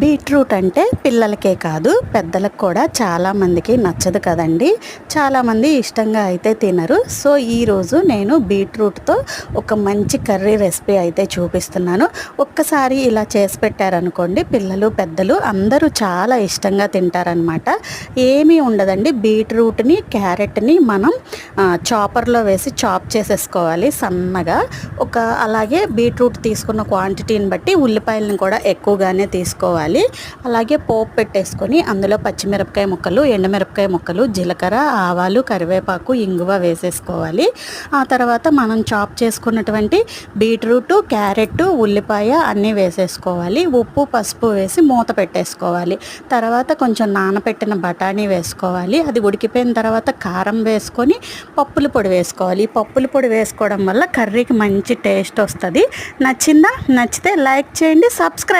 Beetroot అంటే పిల్లలకే కాదు పెద్దలకు కూడా చాలామందికి నచ్చదు కదండి. చాలామంది ఇష్టంగా అయితే తినరు. సో ఈరోజు నేను బీట్రూట్తో ఒక మంచి కర్రీ రెసిపీ అయితే చూపిస్తున్నాను. ఒక్కసారి ఇలా చేసి పెట్టారనుకోండి పిల్లలు పెద్దలు అందరూ చాలా ఇష్టంగా తింటారనమాట. ఏమీ ఉండదండి, బీట్రూట్ని క్యారెట్ని మనం చాపర్లో వేసి చాప్ చేసేసుకోవాలి సన్నగా. అలాగే బీట్రూట్ తీసుకున్న క్వాంటిటీని బట్టి ఉల్లిపాయలను కూడా ఎక్కువగానే తీసుకోవాలి. అలాగే పోపు పెట్టేసుకొని అందులో పచ్చిమిరపకాయ ముక్కలు, ఎండుమిరపకాయ ముక్కలు, జీలకర్ర, ఆవాలు, కరివేపాకు, ఇంగువ వేసేసుకోవాలి. ఆ తర్వాత మనం చాప్ చేసుకున్నటువంటి బీట్రూట్, క్యారెట్, ఉల్లిపాయ అన్నీ వేసేసుకోవాలి. ఉప్పు పసుపు వేసి మూత పెట్టేసుకోవాలి. తర్వాత కొంచెం నానబెట్టిన బఠానీ వేసుకోవాలి. అది ఉడికిపోయిన తర్వాత కారం వేసుకొని పప్పుల పొడి వేసుకోవాలి. ఈ పప్పుల పొడి వేసుకోవడం వల్ల కర్రీకి మంచి టేస్ట్ వస్తుంది. నచ్చిందా? నచ్చితే లైక్ చేయండి, సబ్స్క్రైబ్